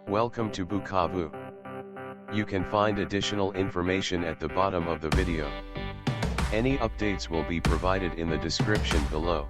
Welcome to Bukavu. You can find additional information at the bottom of the video. Any updates will be provided in the description below.